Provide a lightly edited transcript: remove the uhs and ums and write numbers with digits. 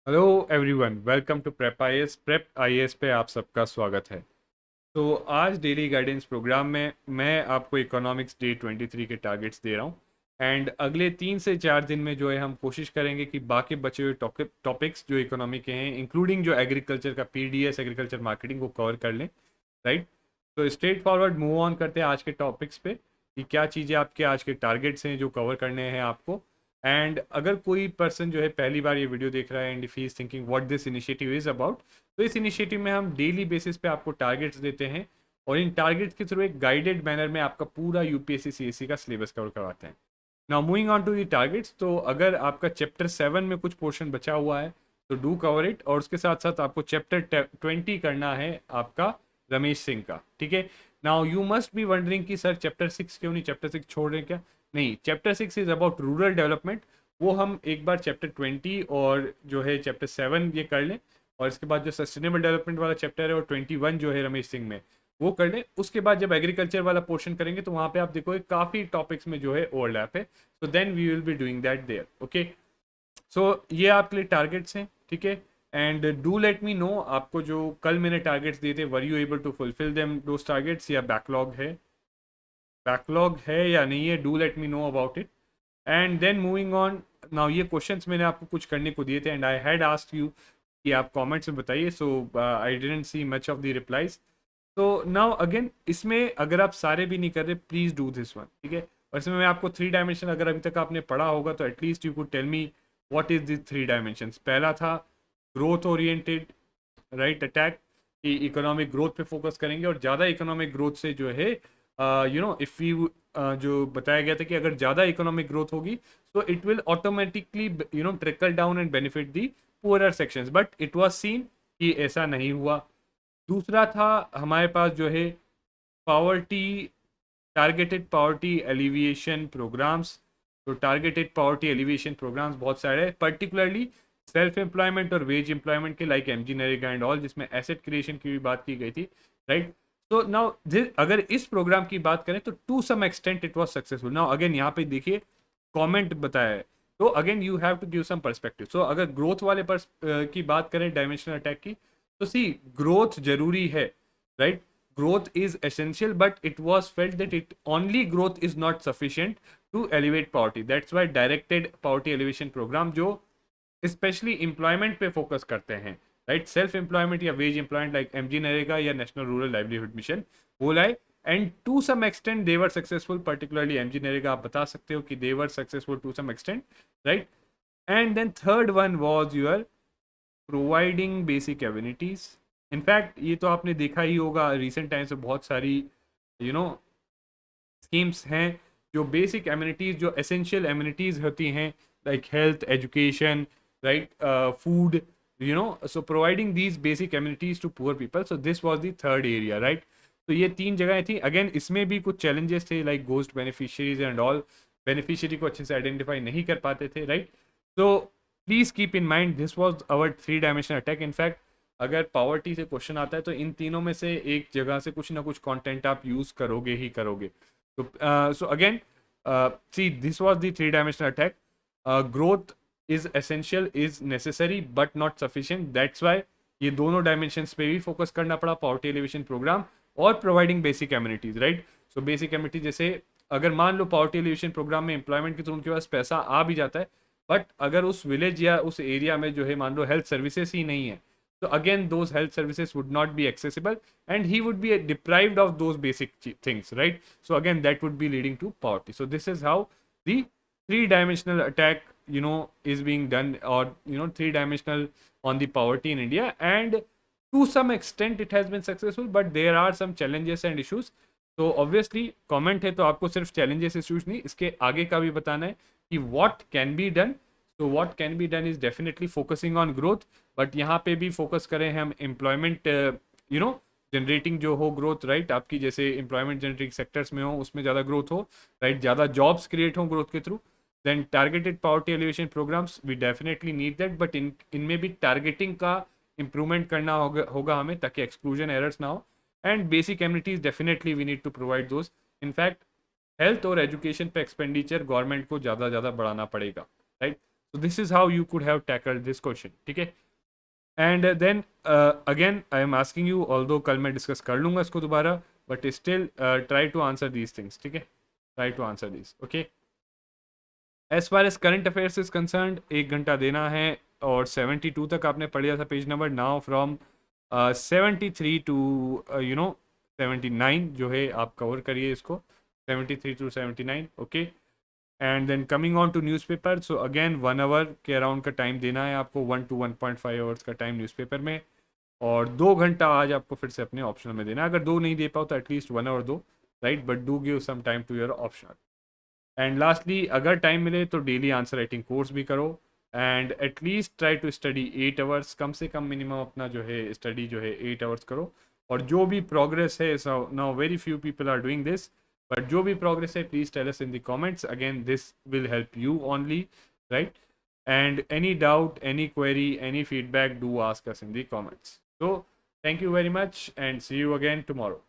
Hello everyone, welcome to prep IAS. Prep IAS पे आप सबका स्वागत है। तो आज डेली गाइडेंस प्रोग्राम में मैं आपको इकोनॉमिक्स डे 23 के टारगेट्स दे रहा हूँ। एंड अगले 3 से 4 दिन में जो है हम कोशिश करेंगे कि बाकी बचे हुए टॉपिक्स जो इकोनॉमी के हैं, इंक्लूडिंग जो एग्रीकल्चर का पीडीएस एग्रीकल्चर मार्केटिंग को कवर कर लें। राइट। तो स्ट्रेट फॉरवर्ड मूव ऑन करते हैं आज के टॉपिक्स पे कि क्या चीज़ें आपके आज के टारगेट्स हैं जो कवर करने हैं आपको। एंड अगर कोई पर्सन जो है पहली बार ये वीडियो देख रहा है and if he is thinking what this initiative is about, तो इस इनिशिएटिव में हम डेली बेसिस पे आपको टारगेट्स देते हैं और इन टारगेट्स के थ्रू एक गाइडेड मैनर में आपका पूरा यूपीएससी सीएससी का सिलेबस कवर करवाते हैं। Now moving on to the targets, तो अगर आपका चैप्टर 7 में कुछ पोर्शन बचा हुआ है तो डू कवर इट, और उसके साथ साथ आपको चैप्टर 20 करना है आपका रमेश सिंह का। ठीक है। Now you must be wondering कि सर चैप्टर 6 क्यों नहीं, चैप्टर 6 छोड़ रहे हैं क्या? नहीं, chapter 6 is about rural development. वो हम एक बार चैप्टर 20 और जो है चैप्टर 7 ये कर लें, और इसके बाद जो सस्टेनेबल डेवलपमेंट वाला चैप्टर है और 21 जो है रमेश सिंह में वो कर लें। उसके बाद जब एग्रीकल्चर वाला पोर्शन करेंगे तो वहाँ पे आप देखोगे काफ़ी टॉपिक्स में जो है ओवरलैप है। So then we will be doing that there. Okay. So ये आपके लिए टारगेट्स हैं। ठीक है। And do let me know, आपको जो कल मैंने टारगेट्स दिए थे, were you able to fulfil them those targets, या बैकलॉग है या नहीं है? Do let me know about it. And then moving on, now ये क्वेश्चंस मैंने आपको कुछ करने को दिए थे and I had asked you कि आप कमेंट्स में बताइए। So I didn't see much of the replies. तो नाउ अगेन इसमें अगर आप सारे भी नहीं कर रहे, प्लीज़ डू दिस वन। ठीक है। और इसमें मैं आपको 3 डायमेंशन, अगर अभी तक आपने पढ़ा होगा तो at least you could tell me what is the 3 dimension. पहला था ग्रोथ ओरिएंटेड राइट अटैक, कि इकोनॉमिक ग्रोथ पे फोकस करेंगे, और ज़्यादा इकोनॉमिक ग्रोथ से जो है इफ़ यू जो बताया गया था कि अगर ज़्यादा इकोनॉमिक ग्रोथ होगी तो it will automatically trickle down and benefit the poorer sections, but it was scene कि ऐसा नहीं हुआ। दूसरा था हमारे पास जो है poverty, targeted poverty alleviation programs. तो टारगेटेड पावर्टी एलिविएशन प्रोग्राम्स बहुत सारे हैं, पर्टिकुलरली सेल्फ एम्प्लॉयमेंट और वेज एम्प्लॉयमेंट के, like MG NREGA and all, जिसमें एसेट क्रिएशन की भी बात की गई थी। राइट। तो नाउ अगर इस प्रोग्राम की बात करें तो to some extent it was successful. Now again यहाँ पे देखिए कमेंट बताया है, तो again you have to give some perspective. So अगर ग्रोथ वाले की बात करें डायमेंशनल अटैक की, तो सी ग्रोथ जरूरी है। Right. growth is essential, but it was felt that it only growth is not sufficient to elevate poverty. That's why directed poverty elevation program जो स्पेशली एम्प्लॉयमेंट पे फोकस करते हैं, राइट, सेल्फ एम्प्लॉयमेंट या wage employment, like MG NREGA या national rural livelihood mission, वो लाए। And to some extent they were successful, particularly MG NREGA आप बता सकते हो कि they were successful to some extent. Right. And then third one was your providing basic amenities. In fact ये तो आपने देखा ही होगा रिसेंट टाइम्स में बहुत सारी यू नो स्कीम्स हैं जो बेसिक एम्यूनिटीज़, जो एसेंशियल एम्यूनिटीज़ होती हैं, like health, education, right, food, so providing these basic amenities to poor people. So this was the third area. Right. तो ये 3 जगहें थी। अगेन इसमें भी कुछ चैलेंजेस थे, like ghost beneficiaries and all, beneficiary को अच्छे से आइडेंटिफाई नहीं कर पाते थे। राइट। तो please keep in mind this was our 3 dimensional attack. In fact अगर पावर्टी से क्वेश्चन आता है तो इन तीनों में से एक जगह से कुछ ना कुछ कंटेंट आप यूज़ करोगे ही करोगे। So again, see, this was the 3 dimensional attack. Growth is essential, is necessary, but not sufficient. That's why ये दोनों डायमेंशंस पे भी फोकस करना पड़ा, पॉवर्टी एलिवेशन प्रोग्राम और providing basic amenities. Right. So basic amenities जैसे अगर मान लो पॉवर्टी एलिवेशन प्रोग्राम में एम्प्लॉयमेंट के थ्रू उनके पास पैसा आ भी जाता है, बट अगर उस विलेज या उस एरिया में जो है मान लो हेल्थ सर्विसेज ही नहीं है, so again those health services would not be accessible and he would be deprived of those basic things, right? So again that would be leading to poverty. So this is how the 3 dimensional attack is being done, or 3 dimensional on the poverty in India, and to some extent it has been successful, but there are some challenges and issues. तो obviously comment है तो आपको सिर्फ challenges issues नहीं, इसके आगे का भी बताना है कि व्हाट कैन बी डन। तो what can be done is definitely focusing on growth, but यहाँ पे भी फोकस करें हम एम्प्लॉयमेंट जनरेटिंग जो हो ग्रोथ, राइट, आपकी जैसे एम्प्लॉयमेंट जनरेटिंग सेक्टर्स में हो उसमें ज़्यादा ग्रोथ हो, राइट, ज़्यादा जॉब्स क्रिएट हो ग्रोथ के थ्रू। Then targeted poverty alleviation programs we definitely need that, but इनमें भी टारगेटिंग का इंप्रूवमेंट करना होगा हमें, ताकि एक्सक्लूजन एरर्स ना हो। And basic amenities definitely we need to provide those. In fact health और एजुकेशन पे एक्सपेंडिचर गवर्नमेंट को ज़्यादा बढ़ाना पड़ेगा। राइट। So this is how you could have tackled this question. ठीक है. And then again I am asking you, although कल मैं डिस्कस कर लूँगा इसको दोबारा, but still try to answer these things. ठीक है. Try to answer these. Okay. As far as current affairs is concerned, 1 घंटा देना है और 72 तक आपने पढ़ लिया था page number. Now from 73 to 79 जो है आप कवर करिए इसको. 73 to 79. Okay. And then coming on to newspaper, so again 1 hour के अराउंड का टाइम देना है आपको, 1 to 1.5 आवर्स का टाइम न्यूज़पेपर में, और 2 घंटा आज आपको फिर से अपने ऑप्शनल में देना है. अगर 2 नहीं दे पाओ तो एटलीस्ट 1 आवर दो, right, but do give some time to your optional. And lastly अगर टाइम मिले तो डेली आंसर राइटिंग कोर्स भी करो, and at least try to study 8 hours, कम से कम मिनिमम अपना जो है स्टडी जो है 8 आवर्स करो. और जो भी प्रोग्रेस है, now very few people are doing this, but जो भी प्रोग्रेस है please tell us in the comments. Again this will help you only, right. And any doubt, any query, any feedback, do ask us in the comments. So thank you very much and see you again tomorrow.